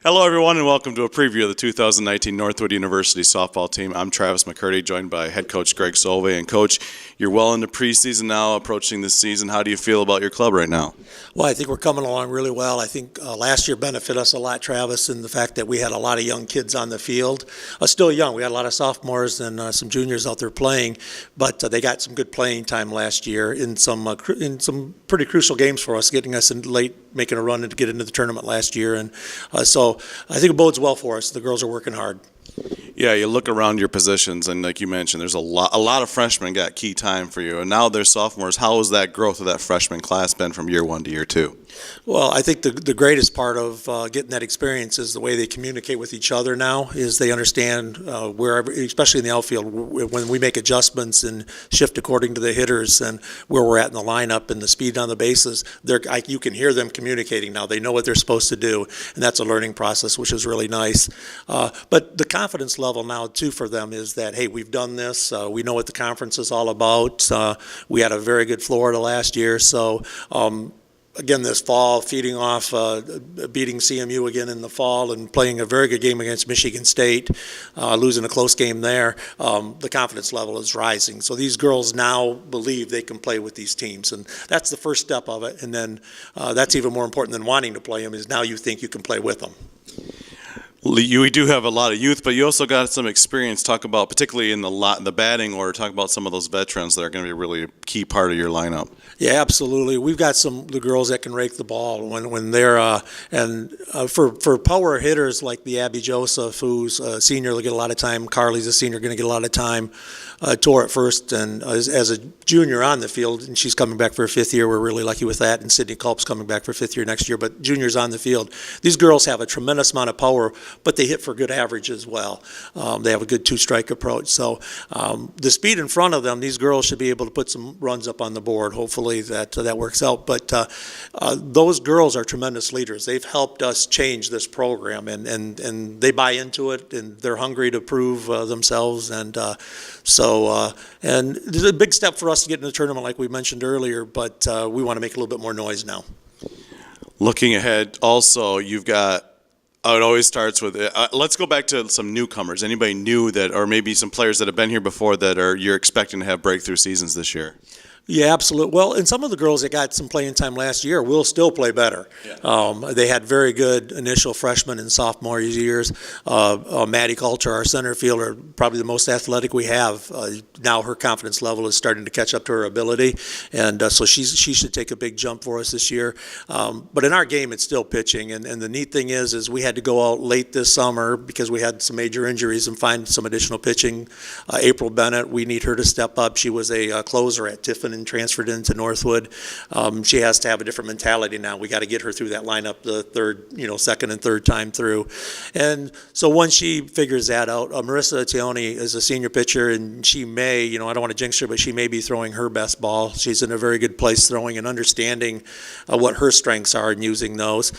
Hello, everyone, and welcome to a preview of the 2019 Northwood University softball team. I'm Travis McCurdy, joined by head coach Gregg Sauve. And, Coach, you're well into preseason now, approaching this season. How do you feel about your club right now? Well, I think we're coming along really well. I think last year benefited us a lot, Travis, in the fact that we had a lot of young kids on the field. Still young. We had a lot of sophomores and some juniors out there playing, but they got some good playing time last year in some pretty crucial games for us, getting us in late, making a run to get into the tournament last year. And so I think it bodes well for us. The girls are working hard. Yeah, you look around your positions, and like you mentioned, there's a lot of freshmen got key time for you, and now they're sophomores. How has that growth of that freshman class been from year one to year two? Well, I think the greatest part of getting that experience is the way they communicate with each other now, is they understand wherever, especially in the outfield, when we make adjustments and shift according to the hitters and where we're at in the lineup and the speed on the bases, you can hear them communicating now. They know what they're supposed to do, and that's a learning process, which is really nice. But the confidence level now, too, for them is that, hey, we've done this. We know what the conference is all about. We had a very good Florida last year, so again, this fall, feeding off beating CMU again in the fall and playing a very good game against Michigan State, losing a close game there, the confidence level is rising. So these girls now believe they can play with these teams, and that's the first step of it. And then that's even more important than wanting to play them, is now you think you can play with them. We do have a lot of youth, but you also got some experience. Talk about, particularly in the batting order, talk about some of those veterans that are going to be really a key part of your lineup. Yeah, absolutely. We've got the girls that can rake the ball when they're for power hitters like the Abby Joseph, who's a senior, will get a lot of time. Carly's a senior, going to get a lot of time. Tor at first, and as a junior on the field, and she's coming back for her fifth year. We're really lucky with that. And Sydney Culp's coming back for fifth year next year. But juniors on the field, these girls have a tremendous amount of power, but they hit for good average as well. They have a good two-strike approach. So the speed in front of them, these girls should be able to put some runs up on the board. Hopefully that works out. But those girls are tremendous leaders. They've helped us change this program, and they buy into it, and they're hungry to prove themselves. And and it's a big step for us to get in the tournament, like we mentioned earlier, but we want to make a little bit more noise now. Looking ahead, also, you've got, it always starts with, let's go back to some newcomers. Anybody new that, or maybe some players that have been here before that you're expecting to have breakthrough seasons this year? Yeah, absolutely. Well, and some of the girls that got some playing time last year will still play better. Yeah. They had very good initial freshman and sophomore years. Maddie Coulter, our center fielder, probably the most athletic we have. Now her confidence level is starting to catch up to her ability, and so she should take a big jump for us this year. But in our game, it's still pitching, and the neat thing is we had to go out late this summer because we had some major injuries and find some additional pitching. April Bennett, we need her to step up. She was a closer at Tiffin and transferred into Northwood. She has to have a different mentality now. We got to get her through that lineup the second and third time through. And so once she figures that out, Marissa Tioni is a senior pitcher, and she may, I don't want to jinx her, but she may be throwing her best ball. She's in a very good place throwing and understanding what her strengths are and using those.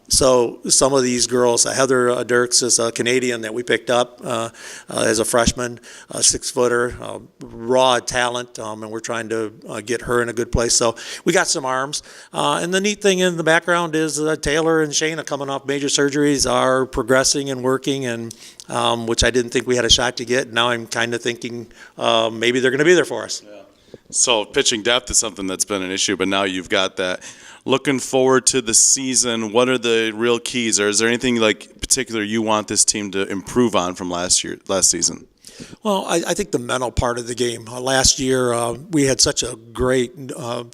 So some of these girls, Heather Dirks is a Canadian that we picked up as a freshman, a 6-footer, raw talent, and we're trying to get her in a good place. So we got some arms. And the neat thing in the background is Taylor and Shayna, coming off major surgeries, are progressing and working, and which I didn't think we had a shot to get. Now I'm kind of thinking maybe they're going to be there for us. Yeah. So pitching depth is something that's been an issue, but now you've got that. Looking forward to the season, what are the real keys? Or is there anything like particular you want this team to improve on from last season? Well, I think the mental part of the game. Last year, we had such a great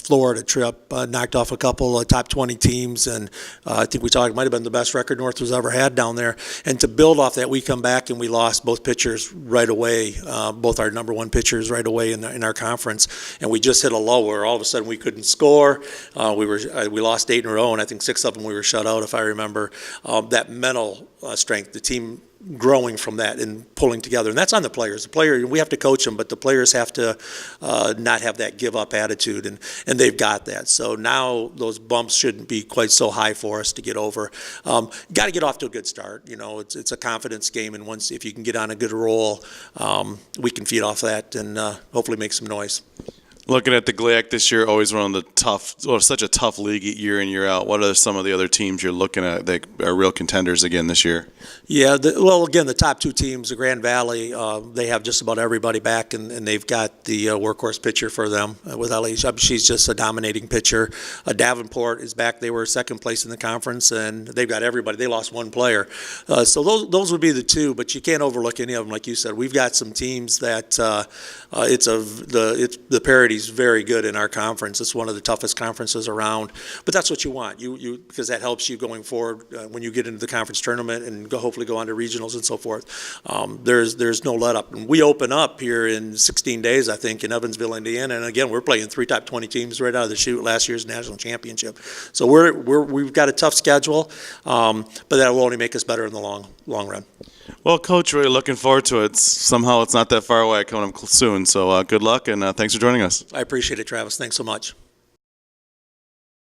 Florida trip, knocked off a couple of top 20 teams, and I think it might have been the best record North has ever had down there. And to build off that, we come back and we lost both pitchers right away, both our number one pitchers right away in our conference, and we just hit a low where all of a sudden we couldn't score. We lost 8 in a row, and I think 6 of them we were shut out, if I remember. That mental strength, the team growing from that and pulling together, and that's on the players. We have to coach them, but the players have to not have that give up attitude, and they've got that. So now those bumps shouldn't be quite so high for us to get over. Got to get off to a good start. It's a confidence game, and if you can get on a good roll, we can feed off that and hopefully make some noise. Looking at the GLIAC this year, always one of the tough, or such a tough league year in, year out. What are some of the other teams you're looking at that are real contenders again this year? Yeah, again, the top two teams, the Grand Valley, they have just about everybody back, and they've got the workhorse pitcher for them with Ellie. She's just a dominating pitcher. Davenport is back. They were second place in the conference, and they've got everybody. They lost one player. So those would be the two, but you can't overlook any of them. Like you said, we've got some teams that the parity's very good in our conference. It's one of the toughest conferences around, but that's what you want. Because that helps you going forward when you get into the conference tournament and hopefully go on to regionals and so forth. There's no let up. And we open up here in 16 days, I think, in Evansville, Indiana. And again, we're playing 3 top 20 teams right out of the chute. Last year's national championship. So we've got a tough schedule, but that will only make us better in the long run. Well, Coach, really looking forward to it. Somehow it's not that far away, coming up soon. So good luck, and thanks for joining us. I appreciate it, Travis. Thanks so much.